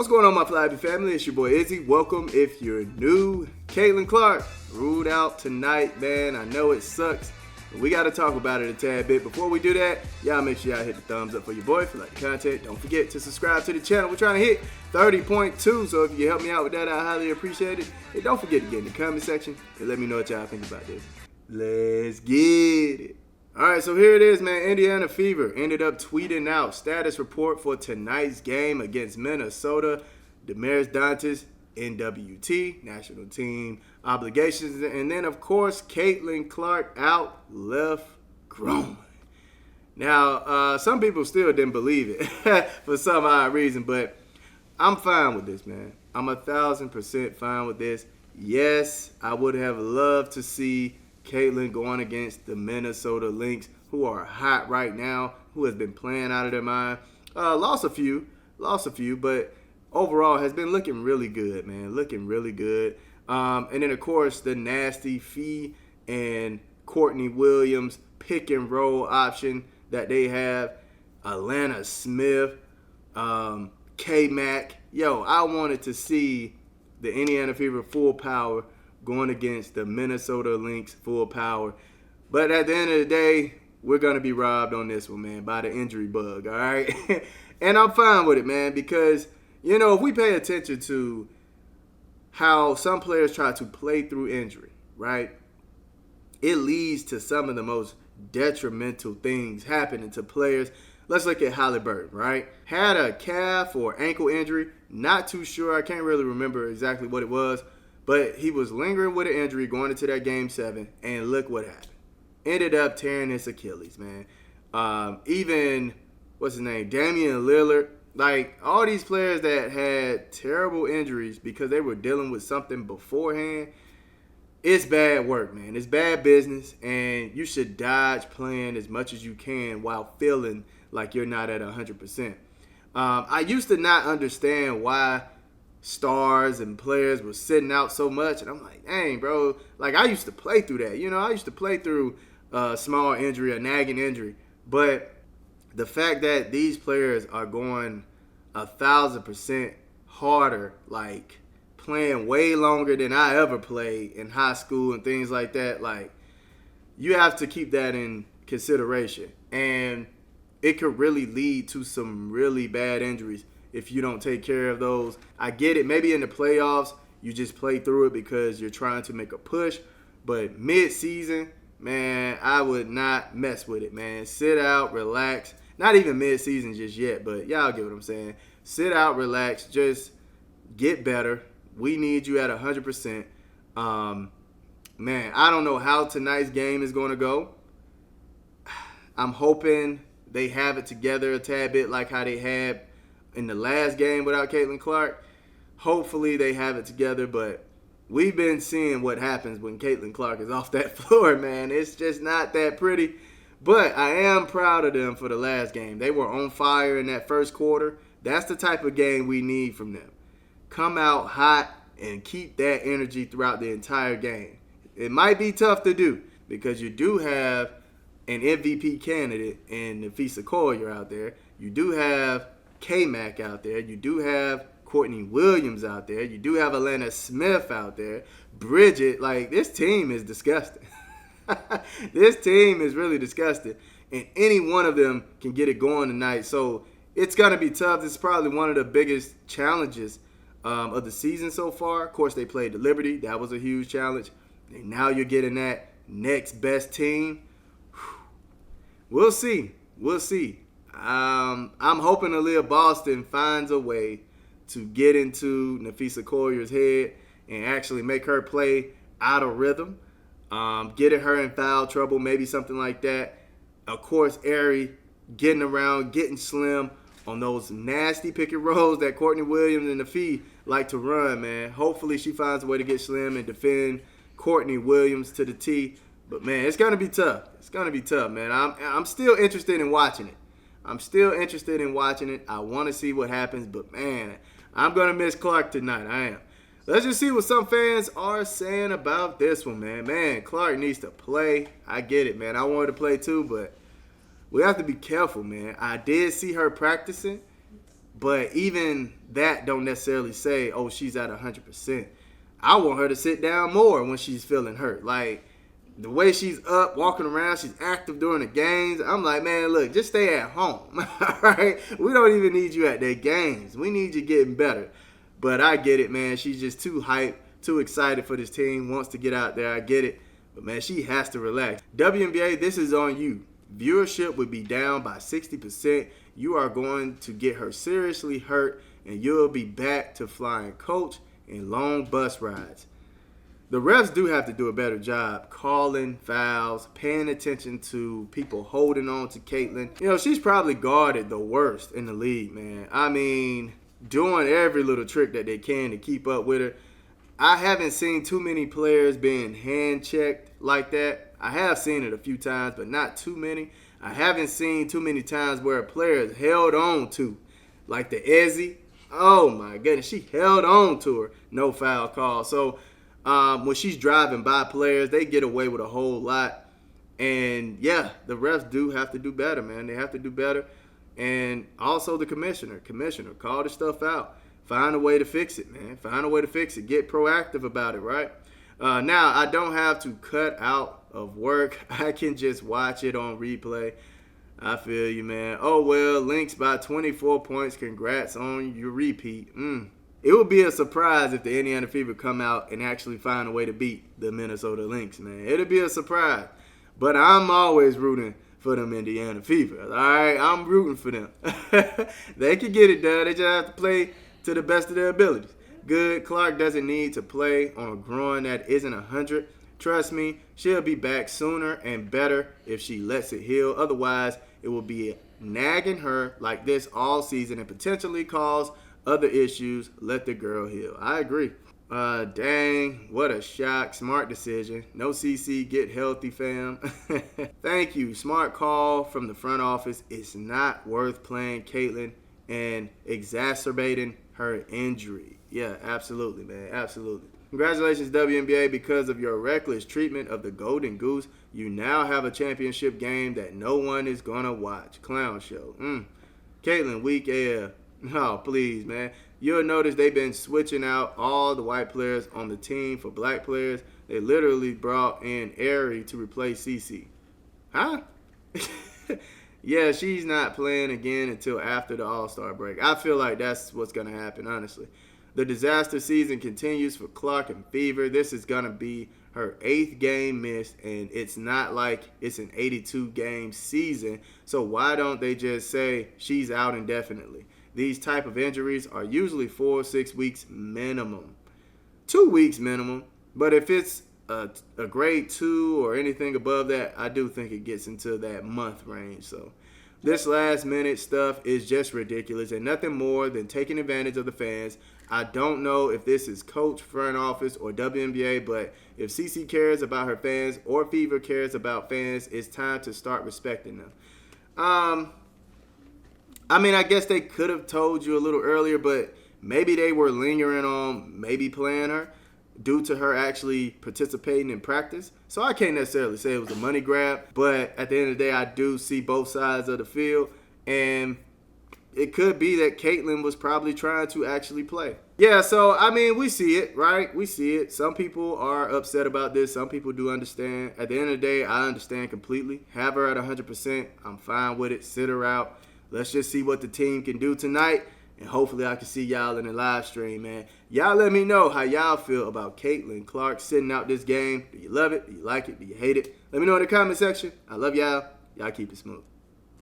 What's going on, my Flyby family? It's your boy Izzy. Welcome if you're new. Caitlin Clark ruled out tonight, man. I know it sucks, but we got to talk about it a tad bit. Before we do that, y'all make sure y'all hit the thumbs up for your boy if you like the content. Don't forget to subscribe to the channel. We're trying to hit 30.2, so if you help me out with that, I highly appreciate it. And don't forget to get in the comment section and let me know what y'all think about this. Let's get it. All right, so here it is, man. Indiana Fever ended up tweeting out status report for tonight's game against Minnesota. Damaris Dantas, NWT, national team obligations. And then, of course, Caitlin Clark out left groin. Now, some people still didn't believe it for some odd reason, but I'm fine with this, man. I'm 1,000% fine with this. Yes, I would have loved to see Caitlin going against the Minnesota LYNX, who are hot right now, who has been playing out of their mind. Lost a few, but overall has been looking really good, man. Looking really good. And then, of course, the nasty Fee and Courtney Williams pick and roll option that they have. Alana Smith, K-Mac. Yo, I wanted to see the Indiana Fever full power going against the Minnesota LYNX full power. But at the end of the day, we're going to be robbed on this one, man, by the injury bug, all right? And I'm fine with it, man, because, you know, if we pay attention to how some players try to play through injury, right, it leads to some of the most detrimental things happening to players. Let's look at Halliburton, right? Had a calf or ankle injury. Not too sure. I can't really remember exactly what it was. But he was lingering with an injury going into that Game 7, and look what happened. Ended up tearing his Achilles, man. Even, what's his name, Damian Lillard. Like, all these players that had terrible injuries because they were dealing with something beforehand, it's bad work, man. It's bad business, and you should dodge playing as much as you can while feeling like you're not at 100%. I used to not understand why stars and players were sitting out so much, and I'm like, dang, bro, like I used to play through that. You know, I used to play through a small injury, a nagging injury. But the fact that these players are going 1,000% harder, like playing way longer than I ever played in high school and things like that, like you have to keep that in consideration. And it could really lead to some really bad injuries if you don't take care of those. I get it. Maybe in the playoffs, you just play through it because you're trying to make a push. But mid-season, man, I would not mess with it, man. Sit out, relax. Not even mid-season just yet, but y'all get what I'm saying. Sit out, relax, just get better. We need you at 100%. Man, I don't know how tonight's game is going to go. I'm hoping they have it together a tad bit like how they had in the last game without Caitlin Clark. Hopefully they have it together, but we've been seeing what happens when Caitlin Clark is off that floor, man. It's just not that pretty. But I am proud of them for the last game. They were on fire in that first quarter. That's the type of game we need from them. Come out hot and keep that energy throughout the entire game. It might be tough to do because you do have an MVP candidate in Nafisa Collier out there. You do have K-Mac out there. You do have Courtney Williams out there. You do have Alana Smith out there. Bridget, like, this team is disgusting. This team is really disgusting. And any one of them can get it going tonight. So it's going to be tough. This is probably one of the biggest challenges of the season so far. Of course, they played the Liberty. That was a huge challenge. And now you're getting that next best team. We'll see. We'll see. I'm hoping Aaliyah Boston finds a way to get into Nafisa Collier's head and actually make her play out of rhythm, getting her in foul trouble, maybe something like that. Of course, Aerie getting around, getting slim on those nasty pick and rolls that Courtney Williams and Nafisa like to run, man. Hopefully she finds a way to get slim and defend Courtney Williams to the T. But, man, it's going to be tough. It's going to be tough, man. I'm still interested in watching it. I want to see what happens, but, man, I'm going to miss Clark tonight. I am. Let's just see what some fans are saying about this one, man. Man, Clark needs to play. I get it, man. I wanted to play too, but we have to be careful, man. I did see her practicing, But even that don't necessarily say, oh, she's at 100%. I want her to sit down more when she's feeling hurt. Like, the way she's up, walking around, she's active during the games. I'm like, man, look, just stay at home. All right? We don't even need you at their games. We need you getting better. But I get it, man. She's just too hyped, too excited for this team, wants to get out there. I get it. But, man, she has to relax. WNBA, this is on you. Viewership would be down by 60%. You are going to get her seriously hurt, and you'll be back to flying coach and long bus rides. The refs do have to do a better job calling fouls, paying attention to people holding on to Caitlin. You know, she's probably guarded the worst in the league, man. I mean, doing every little trick that they can to keep up with her. I haven't seen too many players being hand-checked like that. I have seen it a few times, but not too many. I haven't seen too many times where a player is held on to, like the Ezzy. Oh, my goodness. She held on to her. No foul call. So, when she's driving by players, they get away with a whole lot. And, yeah, the refs do have to do better, man. They have to do better. And also the commissioner, call the stuff out. Find a way to fix it, man. Find a way to fix it. Get proactive about it, right? Now, I don't have to cut out of work. I can just watch it on replay. I feel you, man. Oh, well, LYNX by 24 points. Congrats on your repeat. It would be a surprise if the Indiana Fever come out and actually find a way to beat the Minnesota LYNX, man. It'll be a surprise. But I'm always rooting for them Indiana Fever. All right? I'm rooting for them. They can get it done. They just have to play to the best of their abilities. Good. Clark doesn't need to play on a groin that isn't 100. Trust me, she'll be back sooner and better if she lets it heal. Otherwise, it will be nagging her like this all season and potentially cause other issues. Let the girl heal. I agree. Dang, what a shock. Smart decision. No CC, get healthy, fam. Thank you. Smart call from the front office. It's not worth playing Caitlin and exacerbating her injury. Yeah, absolutely, man. Absolutely. Congratulations, WNBA. Because of your reckless treatment of the Golden Goose, you now have a championship game that no one is going to watch. Clown show. Caitlin, weak AF. No, please, man. You'll notice they've been switching out all the white players on the team for black players. They literally brought in Aerie to replace CC. Huh? Yeah, she's not playing again until after the All-Star break. I feel like that's what's going to happen, honestly. The disaster season continues for Clark and Fever. This is going to be her 8th game missed, and it's not like it's an 82-game season. So why don't they just say she's out indefinitely? These type of injuries are usually 4 or 6 weeks minimum. 2 weeks minimum. But if it's a grade 2 or anything above that, I do think it gets into that month range. So this last minute stuff is just ridiculous and nothing more than taking advantage of the fans. I don't know if this is coach, front office, or WNBA, but if CC cares about her fans or Fever cares about fans, it's time to start respecting them. I mean, I guess they could have told you a little earlier, but maybe they were lingering on maybe playing her due to her actually participating in practice. So I can't necessarily say it was a money grab, but at the end of the day, I do see both sides of the field, and it could be that Caitlin was probably trying to actually play. Yeah, so, I mean, we see it, right? We see it. Some people are upset about this. Some people do understand. At the end of the day, I understand completely. Have her at 100%. I'm fine with it. Sit her out. Let's just see what the team can do tonight, and hopefully I can see y'all in the live stream, man. Y'all let me know how y'all feel about Caitlin Clark sitting out this game. Do you love it? Do you like it? Do you hate it? Let me know in the comment section. I love y'all. Y'all keep it smooth.